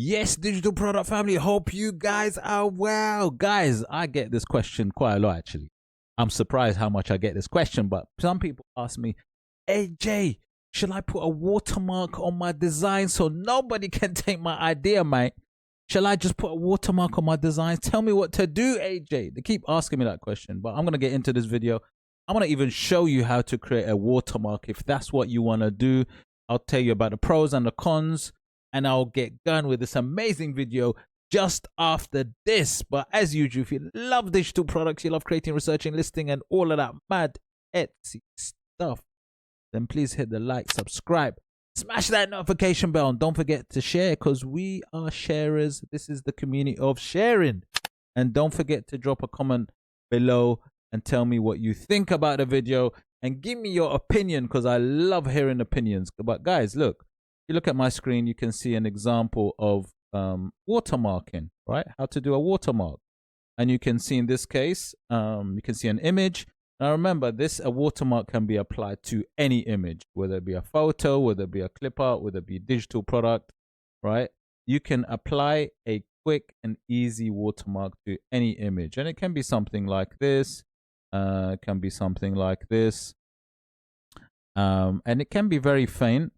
Yes, digital product family, hope you guys are well. Guys, I get this question quite a lot actually. I'm surprised how much I get this question, but some people ask me, hey Jay, should I put a watermark on my design so nobody can take my idea, mate? Shall I just put a watermark on my designs? Tell me what to do, AJ. They keep asking me that question, but I'm going to get into this video. I'm going to even show you how to create a watermark if that's what you want to do. I'll tell you about the pros and the cons, and I'll get going with this amazing video just after this. But as usual, if you love digital products, you love creating, researching, listing, and all of that mad Etsy stuff, then please hit the like, subscribe, smash that notification bell, and don't forget to share because we are sharers. This is the community of sharing. And don't forget to drop a comment below and tell me what you think about the video and give me your opinion because I love hearing opinions. But guys, look. You look at my screen, you can see an example of watermarking, right? How to do a watermark. And you can see in this case, you can see an image. Now remember, a watermark can be applied to any image, whether it be a photo, whether it be a clip art, whether it be a digital product, right? You can apply a quick and easy watermark to any image. And it can be something like this. It can be something like this. And it can be very faint.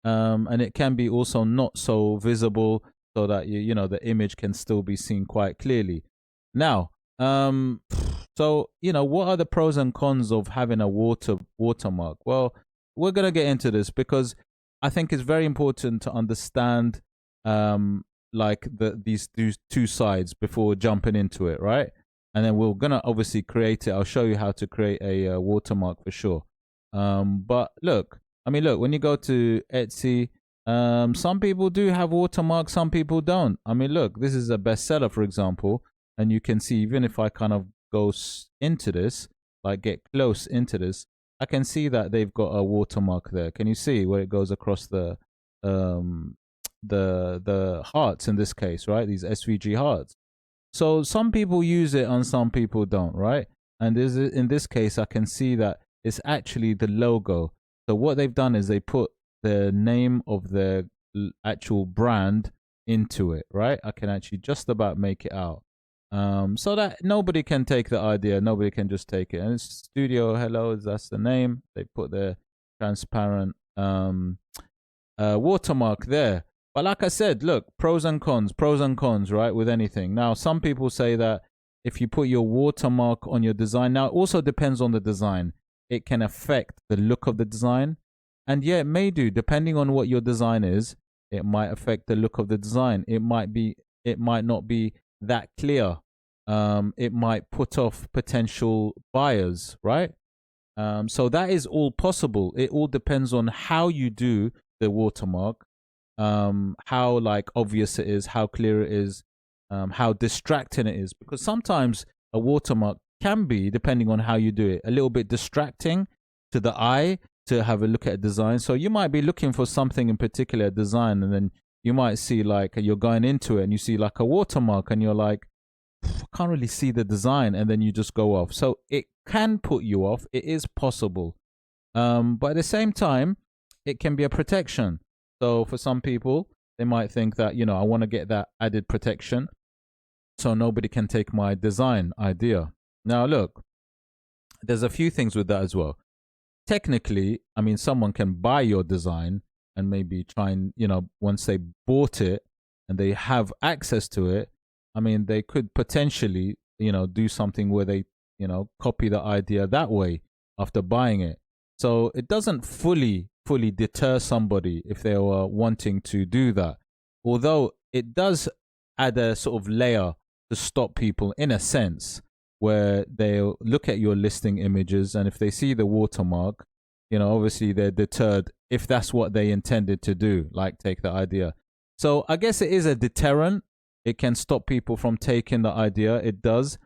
And it can be also not so visible so that you know the image can still be seen quite clearly. Now, so what are the pros and cons of having a watermark? Well, we're gonna get into this because I think it's very important to understand like these two sides before jumping into it, right? And then we're gonna obviously create it. I'll show you how to create a watermark for sure. But look. I mean, look, when you go to Etsy, some people do have watermarks, some people don't. I mean, look, this is a bestseller, for example, and you can see even if I kind of go into this, like get close into this, I can see that they've got a watermark there. Can you see where it goes across the hearts in this case, right? These SVG hearts. So some people use it and some people don't, right? And in this case, I can see that it's actually the logo. So what they've done is they put the name of the actual brand into it, right? I can actually just about make it out. So that nobody can take the idea. Nobody can just take it. And it's Studio Hello, that's the name. They put the transparent watermark there. But like I said, look, pros and cons, right, with anything. Now, some people say that if you put your watermark on your design, now it also depends on the design. It can affect the look of the design. And yeah, it may do, depending on what your design is, it might affect the look of the design. It might not be that clear. It might put off potential buyers, right? So that is all possible. It all depends on how you do the watermark, how like obvious it is, how clear it is, how distracting it is. Because sometimes a watermark can be, depending on how you do it, a little bit distracting to the eye to have a look at a design. So you might be looking for something in particular design, and then you might see like you're going into it and you see like a watermark and you're like, I can't really see the design, and then you just go off. So it can put you off. It is possible. But at the same time, it can be a protection. So for some people, they might think that, I want to get that added protection so nobody can take my design idea. Now, look, there's a few things with that as well. Technically, I mean, someone can buy your design and maybe try and, once they bought it and they have access to it, I mean, they could potentially, do something where they, copy the idea that way after buying it. So it doesn't fully deter somebody if they were wanting to do that. Although it does add a sort of layer to stop people in a sense, where they'll look at your listing images and if they see the watermark, obviously they're deterred if that's what they intended to do, like take the idea. So I guess it is a deterrent. It can stop people from taking the idea. It does.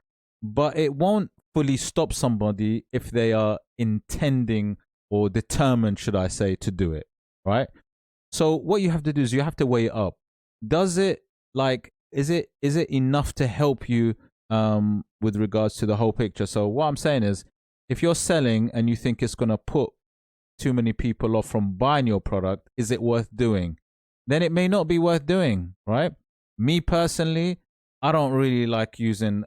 But it won't fully stop somebody if they are intending or determined, should I say, to do it, right? So what you have to do is you have to weigh it up. Does it is it enough to help you with regards to the whole picture? So what I'm saying is, if you're selling and you think it's going to put too many people off from buying your product, is it worth doing? Then it may not be worth doing, right? Me personally, I don't really like using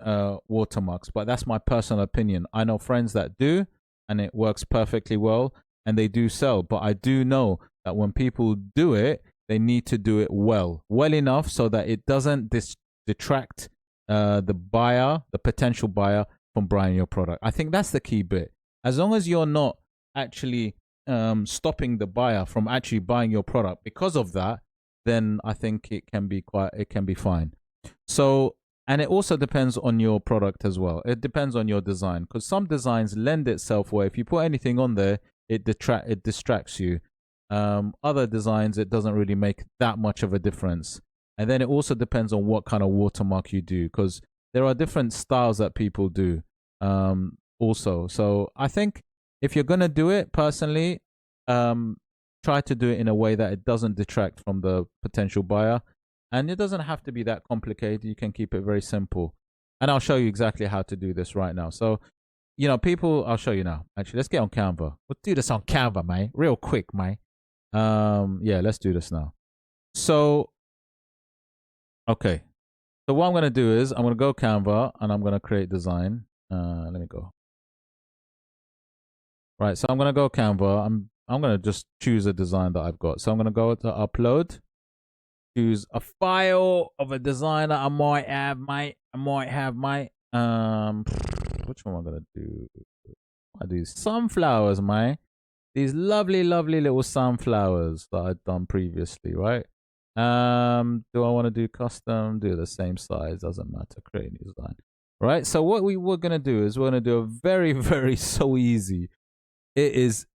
watermarks, but that's my personal opinion. I know friends that do, and it works perfectly well, and they do sell. But I do know that when people do it, they need to do it well enough so that it doesn't detract the buyer, the potential buyer, from buying your product. I think that's the key bit. As long as you're not actually stopping the buyer from actually buying your product because of that, then I think it can be fine. So, and it also depends on your product as well. It depends on your design, because some designs lend itself where if you put anything on there, it distracts you. Other designs, it doesn't really make that much of a difference. And then it also depends on what kind of watermark you do, because there are different styles that people do. Also, so I think if you're gonna do it personally, try to do it in a way that it doesn't detract from the potential buyer. And it doesn't have to be that complicated. You can keep it very simple. And I'll show you exactly how to do this right now. So, people, I'll show you now. Actually, let's get on Canva. We'll do this on Canva, mate. Real quick, mate. Yeah, let's do this now. So, okay. So what I'm going to do is I'm going to go Canva and I'm going to create design. Let me go. Right. So I'm going to go Canva. I'm going to just choose a design that I've got. So I'm going to go to upload. Choose a file of a design that I might have, mate. Which one am I gonna do? I do sunflowers, mate. These lovely, lovely little sunflowers that I've done previously, right? Do I want to do custom? Do the same size, doesn't matter. Create new design. Right? So what we're gonna do is we're gonna do a very, very so easy. It is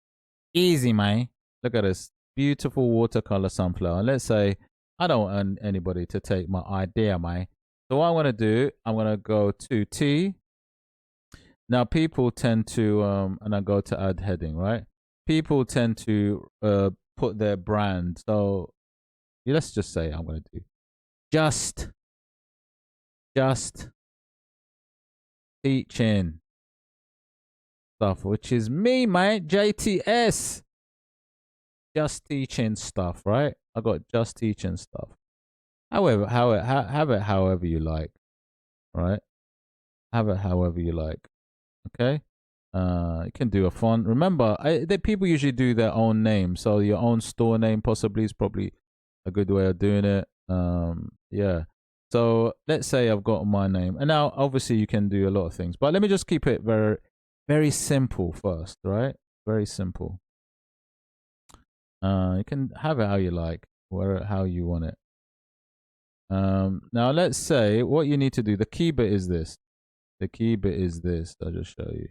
easy, mate. Look at this. Beautiful watercolor sunflower. And let's say I don't want anybody to take my idea, mate. So what I'm going to do, I'm going to go to T. Now, people tend to, and I go to add heading, right? People tend to put their brand. So let's just say I'm going to do just teaching stuff, which is me, mate, JTS. Just teaching stuff, right? I got just teaching stuff. However, have it however you like, right? Have it however you like. Okay. You can do a font. Remember, people usually do their own name, so your own store name possibly is probably a good way of doing it. Yeah. So let's say I've got my name, and now obviously you can do a lot of things, but let me just keep it very, very simple first, right? Very simple. You can have it how you like, how you want it. Now let's say what you need to do. The key bit is this. The key bit is this. I'll just show you.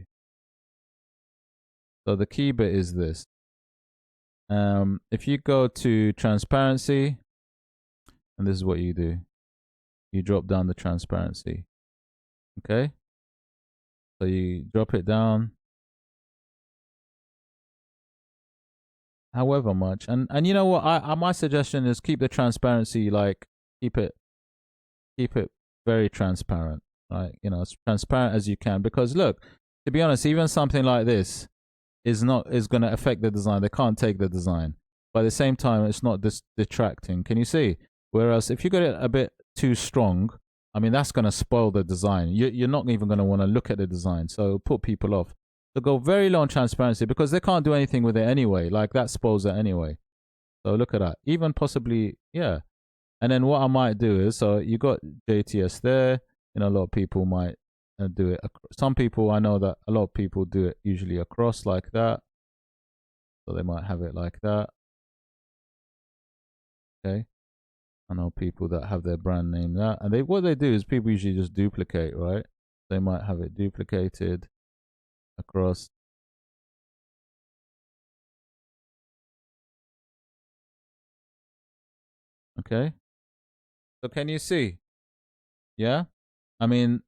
So the key bit is this. If you go to transparency, and this is what you do. You drop down the transparency. Okay. So you drop it down. However much, and you know what? My suggestion is keep the transparency, like keep it very transparent, right? As transparent as you can, because look, to be honest, even something like this is going to affect the design. They can't take the design, but at the same time, it's not detracting. Can you see? Whereas if you get it a bit too strong, I mean, that's going to spoil the design. You're not even going to want to look at the design, so it'll put people off. So go very low on transparency, because they can't do anything with it anyway. Like that spoils it anyway. So look at that. Even possibly, yeah. And then what I might do is, so you got JTS there. A lot of people might do it. Some people, I know that a lot of people do it usually across like that. So they might have it like that. Okay. I know people that have their brand name that. And what they do is people usually just duplicate, right? They might have it duplicated across. Okay. So can you see? Yeah. I mean,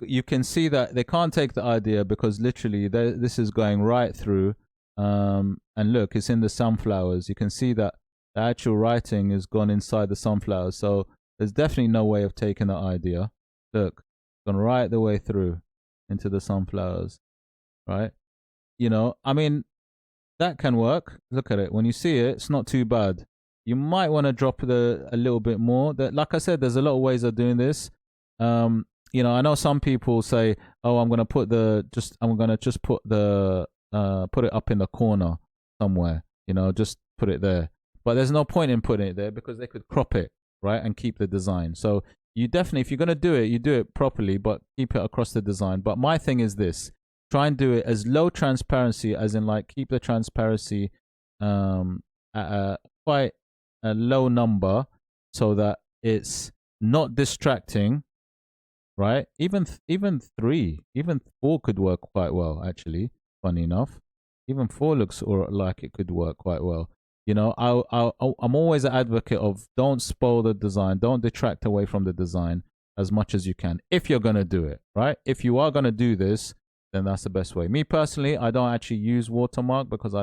you can see that they can't take the idea, because literally this is going right through. And look, it's in the sunflowers. You can see that the actual writing has gone inside the sunflowers. So there's definitely no way of taking the idea. Look, gone right the way through into the sunflowers, right? I mean, that can work. Look at it. When you see it, it's not too bad. you might want to drop it a little bit more. That, like I said, there's a lot of ways of doing this. You know, I know some people say, "Oh, I'm gonna put I'm gonna just put put it up in the corner somewhere. You know, just put it there." But there's no point in putting it there because they could crop it, right, and keep the design. So you definitely, if you're gonna do it, you do it properly, but keep it across the design. But my thing is this: try and do it as low transparency, as in like keep the transparency at a quite a low number, so that it's not distracting, right? Even three, even four could work quite well. Actually, funny enough, even four looks or like it could work quite well. You know, I'm always an advocate of don't spoil the design, don't detract away from the design as much as you can if you're gonna do it, right? If you are gonna do this, then that's the best way. Me personally, I don't actually use Watermark because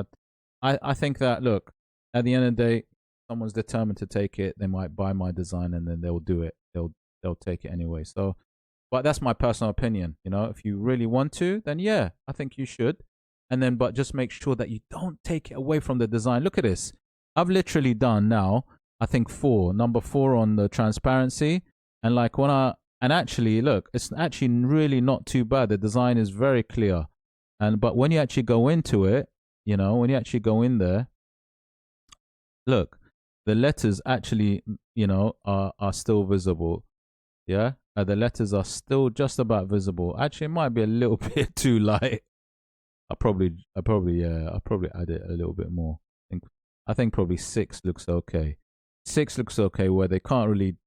I think that, look, at the end of the day, someone's determined to take it. They might buy my design and then they'll do it. They'll take it anyway. So, but that's my personal opinion. You know, if you really want to, then yeah, I think you should. And then, but just make sure that you don't take it away from the design. Look at this. I've literally done now, I think number 4 on the transparency. And like and actually, look, it's actually really not too bad. The design is very clear. But when you actually go into it, you know, when you actually go in there, look, the letters actually, you know, are still visible. Yeah. The letters are still just about visible. Actually, it might be a little bit too light. I'll probably add it a little bit more. I think probably 6 looks okay. 6 looks okay where they can't really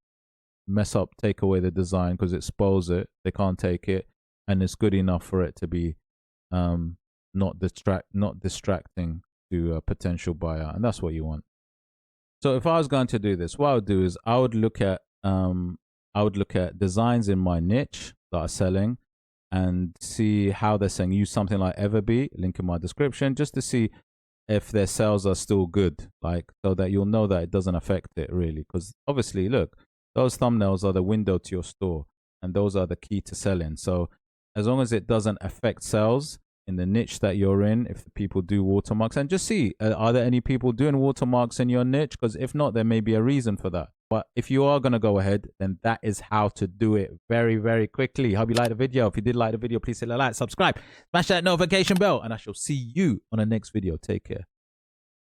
take away the design because it spoils it. They can't take it, and it's good enough for it to be not distracting to a potential buyer, and that's what you want. So if I was going to do this, what I would do is I would look at designs in my niche that are selling and see how they're saying. Use something like EVERBEE, link in my description, just to see if their sales are still good, like, so that you'll know that it doesn't affect it really. Because obviously, look, those thumbnails are the window to your store, and those are the key to selling. So as long as it doesn't affect sales in the niche that you're in, if the people do watermarks, and just see, are there any people doing watermarks in your niche? Because if not, there may be a reason for that. But if you are going to go ahead, then that is how to do it very, very quickly. Hope you liked the video. If you did like the video, please hit the like, subscribe, smash that notification bell, and I shall see you on the next video. Take care.